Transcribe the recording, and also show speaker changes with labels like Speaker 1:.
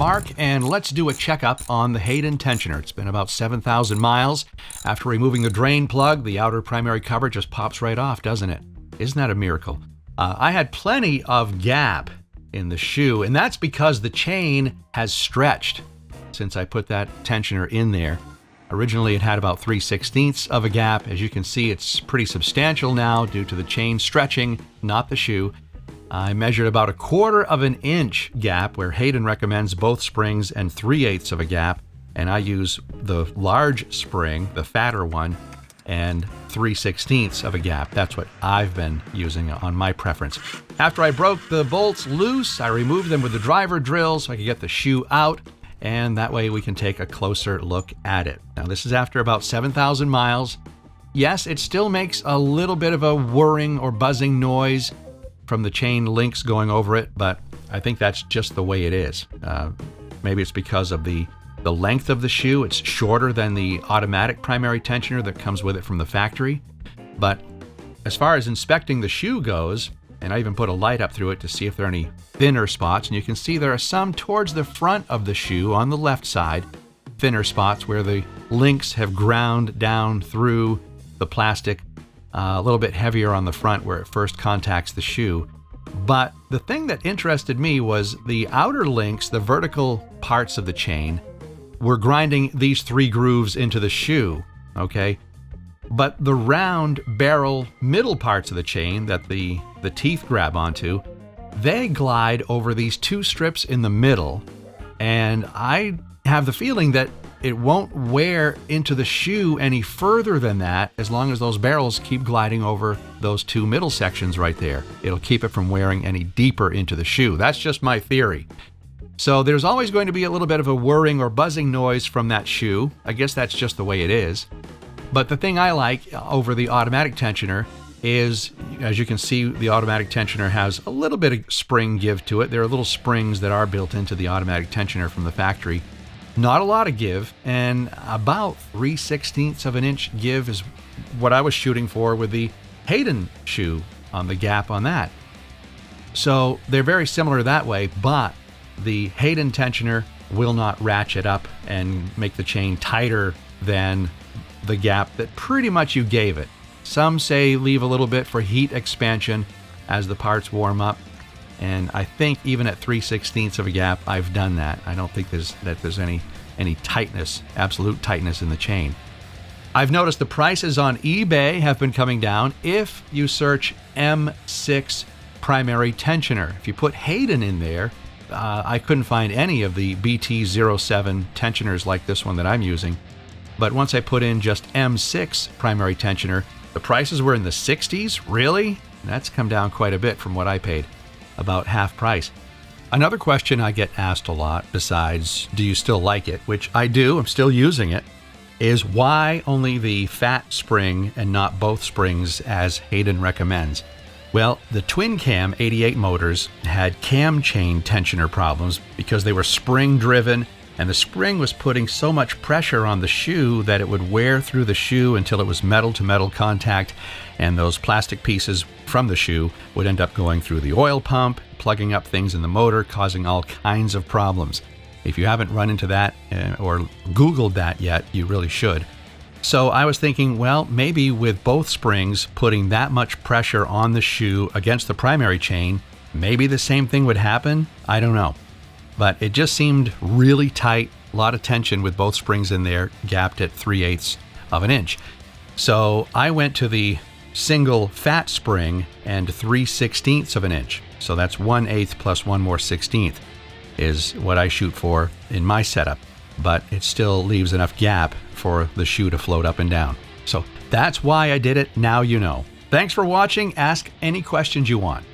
Speaker 1: Mark, and let's do a checkup on the Hayden tensioner. It's been about 7,000 miles. After removing the drain plug, the outer primary cover just pops right off, doesn't it? Isn't that a miracle? I had plenty of gap in the shoe, and that's because the chain has stretched since I put that tensioner in there. Originally, it had about 3/16 of a gap. As you can see, it's pretty substantial now due to the chain stretching, not the shoe. I measured about 1/4 of an inch gap, where Hayden recommends both springs, and 3/8 of a gap, and I use the large spring, the fatter one, and 3/16 of a gap. That's what I've been using on my preference. After I broke the bolts loose, I removed them with the driver drill so I could get the shoe out, and that way we can take a closer look at it. Now, this is after about 7,000 miles. Yes, it still makes a little bit of a whirring or buzzing noise from the chain links going over it, but I think that's just the way it is. Maybe it's because of the length of the shoe. It's shorter than the automatic primary tensioner that comes with it from the factory. But as far as inspecting the shoe goes, and I even put a light up through it to see if there are any thinner spots, and you can see there are some towards the front of the shoe on the left side, thinner spots where the links have ground down through the plastic, a little bit heavier on the front where it first contacts the shoe. But the thing that interested me was the outer links, the vertical parts of the chain, were grinding these 3 grooves into the shoe, okay? But the round barrel middle parts of the chain that the teeth grab onto, they glide over these 2 strips in the middle, and I have the feeling that it won't wear into the shoe any further than that as long as those barrels keep gliding over those 2 middle sections right there. It'll keep it from wearing any deeper into the shoe. That's just my theory. So there's always going to be a little bit of a whirring or buzzing noise from that shoe. I guess that's just the way it is. But the thing I like over the automatic tensioner is, as you can see, the automatic tensioner has a little bit of spring give to it. There are little springs that are built into the automatic tensioner from the factory. Not a lot of give, and about 3/16 of an inch give is what I was shooting for with the Hayden shoe on the gap on that. So they're very similar that way, but the Hayden tensioner will not ratchet up and make the chain tighter than the gap that pretty much you gave it. Some say leave a little bit for heat expansion as the parts warm up, and I think even at 3/16 of a gap, I've done that. I don't think there's any tightness, absolute tightness in the chain. I've noticed the prices on eBay have been coming down if you search M6 primary tensioner. If you put Hayden in there, I couldn't find any of the BT07 tensioners like this one that I'm using. But once I put in just M6 primary tensioner, the prices were in the 60s. Really? That's come down quite a bit from what I paid, about half price. Another question I get asked a lot, besides, do you still like it, which I do, I'm still using it, is why only the fat spring and not both springs as Hayden recommends? Well, the twin cam 88 motors had cam chain tensioner problems because they were spring driven, and the spring was putting so much pressure on the shoe that it would wear through the shoe until it was metal to metal contact, and those plastic pieces from the shoe would end up going through the oil pump, plugging up things in the motor, causing all kinds of problems. If you haven't run into that or Googled that yet, you really should. So I was thinking, well, maybe with both springs putting that much pressure on the shoe against the primary chain, maybe the same thing would happen. I don't know. But it just seemed really tight, a lot of tension with both springs in there, gapped at 3/8 of an inch. So I went to the single fat spring and 3/16 of an inch. So that's 1/8 plus 1 more 16th is what I shoot for in my setup. But it still leaves enough gap for the shoe to float up and down. So that's why I did it. Now you know. Thanks for watching. Ask any questions you want.